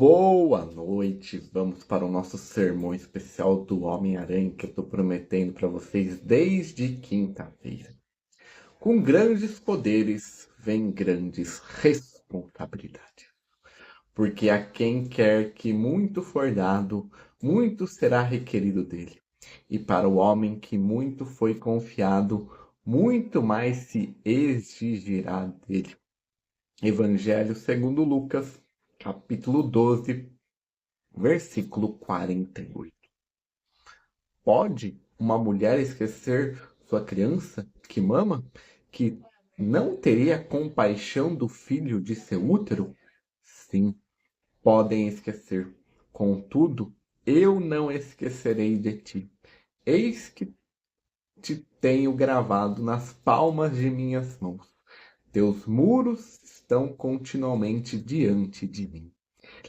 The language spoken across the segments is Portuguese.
Boa noite! Vamos para o nosso sermão especial do Homem-Aranha que eu estou prometendo para vocês desde quinta-feira. Com grandes poderes vem grandes responsabilidades. Porque a quem quer que muito for dado, muito será requerido dele. E para o homem que muito foi confiado, muito mais se exigirá dele. Evangelho segundo Lucas, capítulo 12, versículo 48. Pode uma mulher esquecer sua criança que mama, que não teria compaixão do filho de seu útero? Sim, podem esquecer. Contudo, eu não esquecerei de ti. Eis que te tenho gravado nas palmas de minhas mãos. Teus muros estão continuamente diante de mim.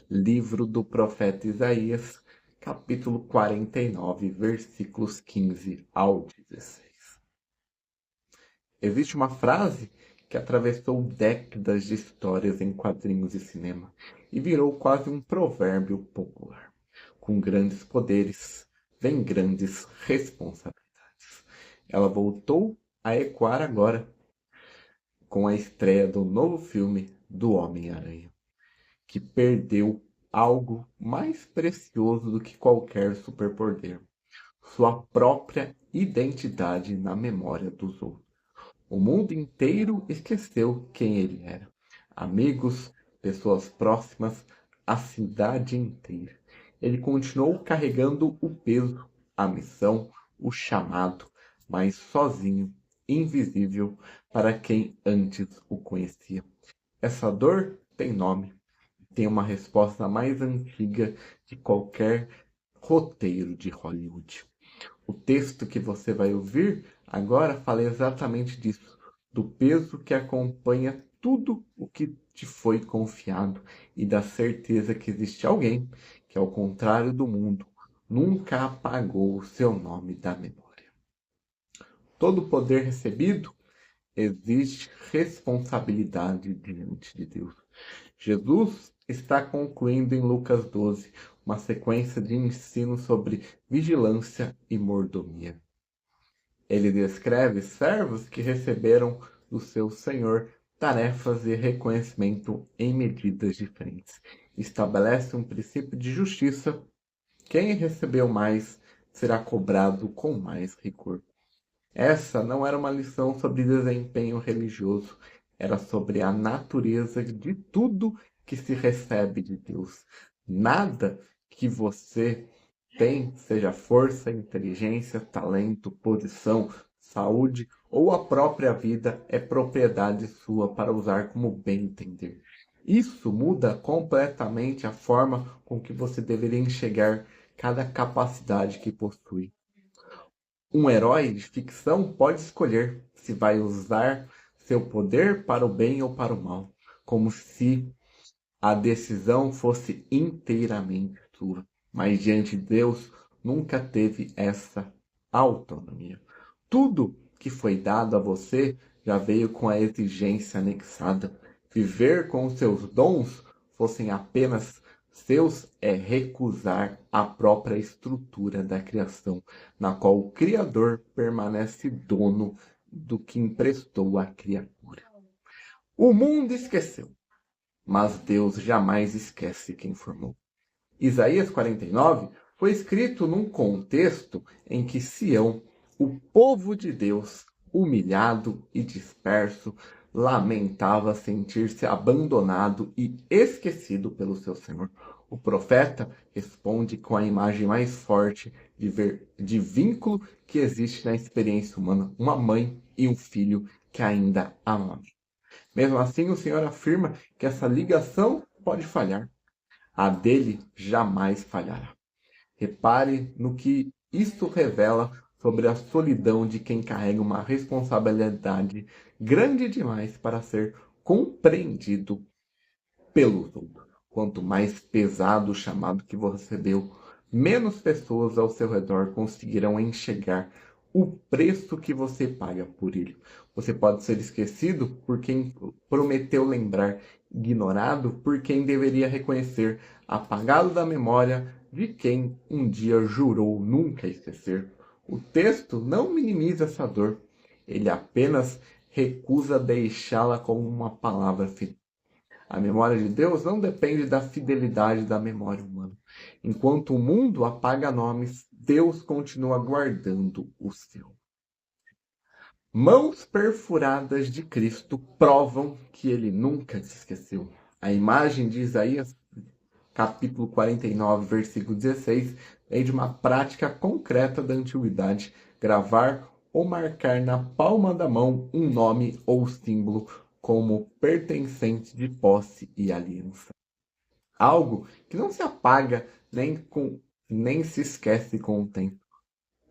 Livro do profeta Isaías, capítulo 49, versículos 15 ao 16. Existe uma frase que atravessou décadas de histórias em quadrinhos e cinema e virou quase um provérbio popular. Com grandes poderes, vem grandes responsabilidades. Ela voltou a ecoar agora com a estreia do novo filme do Homem-Aranha, que perdeu algo mais precioso do que qualquer superpoder: sua própria identidade na memória dos outros. O mundo inteiro esqueceu quem ele era. Amigos, pessoas próximas, a cidade inteira. Ele continuou carregando o peso, a missão, o chamado, mas sozinho, invisível para quem antes o conhecia. Essa dor tem nome. Tem uma resposta mais antiga de qualquer roteiro de Hollywood. O texto que você vai ouvir agora fala exatamente disso, do peso que acompanha tudo o que te foi confiado e da certeza que existe alguém que, ao contrário do mundo, nunca apagou o seu nome da memória. Todo poder recebido existe responsabilidade diante de Deus. Jesus está concluindo em Lucas 12 uma sequência de ensino sobre vigilância e mordomia. Ele descreve servos que receberam do seu senhor tarefas e reconhecimento em medidas diferentes. Estabelece um princípio de justiça. Quem recebeu mais será cobrado com mais rigor. Essa não era uma lição sobre desempenho religioso, era sobre a natureza de tudo que se recebe de Deus. Nada que você tem, seja força, inteligência, talento, posição, saúde ou a própria vida, é propriedade sua para usar como bem entender. Isso muda completamente a forma com que você deveria enxergar cada capacidade que possui. Um herói de ficção pode escolher se vai usar seu poder para o bem ou para o mal, como se a decisão fosse inteiramente sua. Mas diante de Deus nunca teve essa autonomia. Tudo que foi dado a você já veio com a exigência anexada. Viver com os seus dons fossem apenas seus é recusar a própria estrutura da criação, na qual o Criador permanece dono do que emprestou à criatura. O mundo esqueceu, mas Deus jamais esquece quem formou. Isaías 49 foi escrito num contexto em que Sião, o povo de Deus, humilhado e disperso, lamentava sentir-se abandonado e esquecido pelo seu Senhor. O profeta responde com a imagem mais forte de vínculo que existe na experiência humana: uma mãe e um filho que ainda amam. Mesmo assim, o Senhor afirma que essa ligação pode falhar. A dele jamais falhará. Repare no que isto revela sobre a solidão de quem carrega uma responsabilidade grande demais para ser compreendido pelos outros. Quanto mais pesado o chamado que você recebeu, menos pessoas ao seu redor conseguirão enxergar o preço que você paga por ele. Você pode ser esquecido por quem prometeu lembrar, ignorado por quem deveria reconhecer, apagado da memória de quem um dia jurou nunca esquecer. O texto não minimiza essa dor, ele apenas recusa deixá-la como uma palavra final. A memória de Deus não depende da fidelidade da memória humana. Enquanto o mundo apaga nomes, Deus continua guardando o seu. Mãos perfuradas de Cristo provam que ele nunca se esqueceu. A imagem de Isaías, capítulo 49, versículo 16, é de uma prática concreta da antiguidade, gravar ou marcar na palma da mão um nome ou símbolo como pertencente de posse e aliança. Algo que não se apaga nem se esquece com o tempo.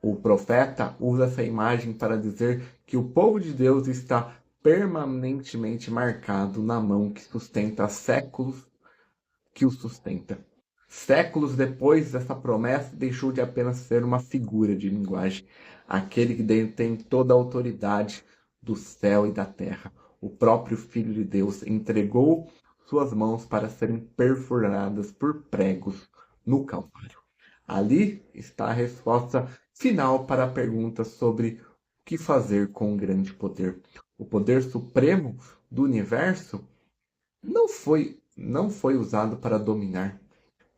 O profeta usa essa imagem para dizer que o povo de Deus está permanentemente marcado na mão que sustenta séculos que o sustenta. Séculos depois, essa promessa deixou de apenas ser uma figura de linguagem. Aquele que detém toda a autoridade do céu e da terra, o próprio Filho de Deus, entregou suas mãos para serem perfuradas por pregos no Calvário. Ali está a resposta final para a pergunta sobre o que fazer com o grande poder. O poder supremo do universo não foi usado para dominar,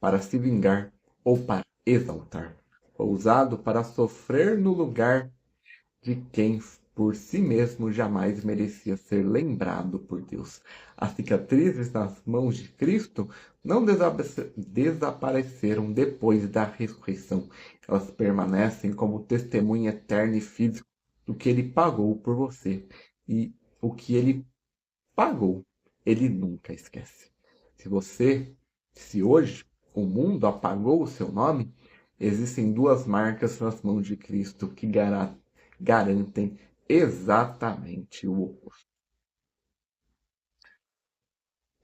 para se vingar ou para exaltar. Foi usado para sofrer no lugar de quem por si mesmo jamais merecia ser lembrado por Deus. As cicatrizes nas mãos de Cristo não desapareceram depois da ressurreição. Elas permanecem como testemunho eterno e físico do que ele pagou por você. E o que ele pagou, ele nunca esquece. Se hoje o mundo apagou o seu nome, existem duas marcas nas mãos de Cristo que garantem exatamente o oposto.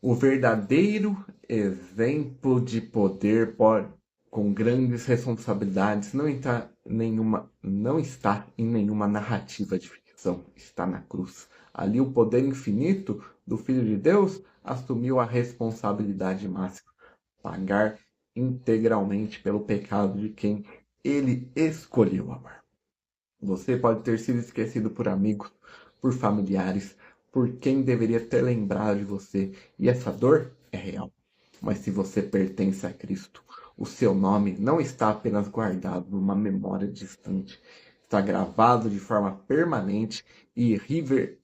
O verdadeiro exemplo de poder com grandes responsabilidades não está em nenhuma narrativa de ficção, está na cruz. Ali o poder infinito do Filho de Deus assumiu a responsabilidade máxima, pagar integralmente pelo pecado de quem ele escolheu amar. Você pode ter sido esquecido por amigos, por familiares, por quem deveria ter lembrado de você, e essa dor é real. Mas se você pertence a Cristo, o seu nome não está apenas guardado numa memória distante, está gravado de forma permanente e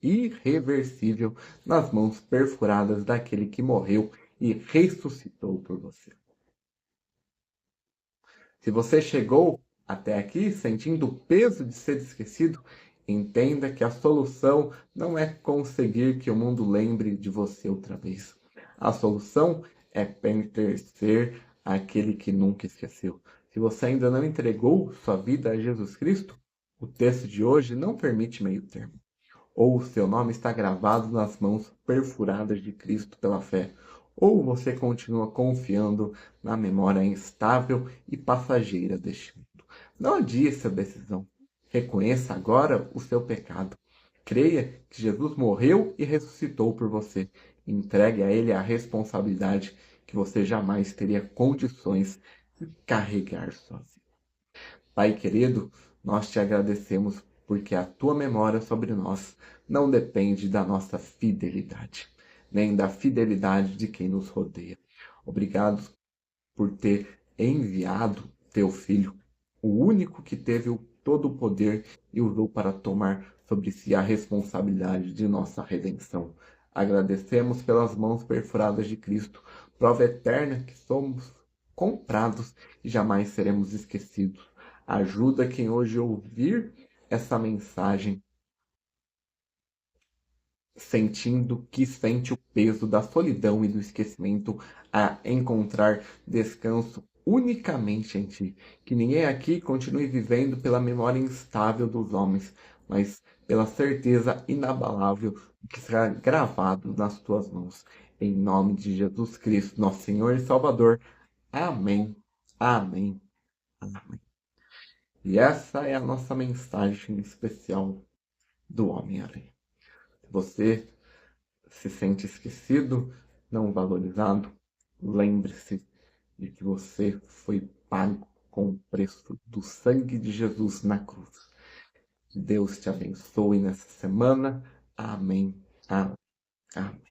irreversível nas mãos perfuradas daquele que morreu e ressuscitou por você. Se você chegou até aqui sentindo o peso de ser esquecido, entenda que a solução não é conseguir que o mundo lembre de você outra vez. A solução é pertencer àquele que nunca esqueceu. Se você ainda não entregou sua vida a Jesus Cristo, o texto de hoje não permite meio termo. Ou o seu nome está gravado nas mãos perfuradas de Cristo pela fé, ou você continua confiando na memória instável e passageira deste mundo. Não adie essa decisão. Reconheça agora o seu pecado. Creia que Jesus morreu e ressuscitou por você. Entregue a Ele a responsabilidade que você jamais teria condições de carregar sozinho. Pai querido, nós te agradecemos porque a tua memória sobre nós não depende da nossa fidelidade, nem da fidelidade de quem nos rodeia. Obrigado por ter enviado teu filho, o único que teve todo o poder e usou para tomar sobre si a responsabilidade de nossa redenção. Agradecemos pelas mãos perfuradas de Cristo, prova eterna que somos comprados e jamais seremos esquecidos. Ajuda quem hoje ouvir essa mensagem sentindo que sente o peso da solidão e do esquecimento a encontrar descanso unicamente em ti. Que ninguém aqui continue vivendo pela memória instável dos homens, mas pela certeza inabalável que será gravado nas tuas mãos. Em nome de Jesus Cristo, nosso Senhor e Salvador. Amém. Amém. Amém. E essa é a nossa mensagem especial do Homem-Aranha. Se você se sente esquecido, não valorizado, lembre-se de que você foi pago com o preço do sangue de Jesus na cruz. Deus te abençoe nessa semana. Amém. Amém. Amém.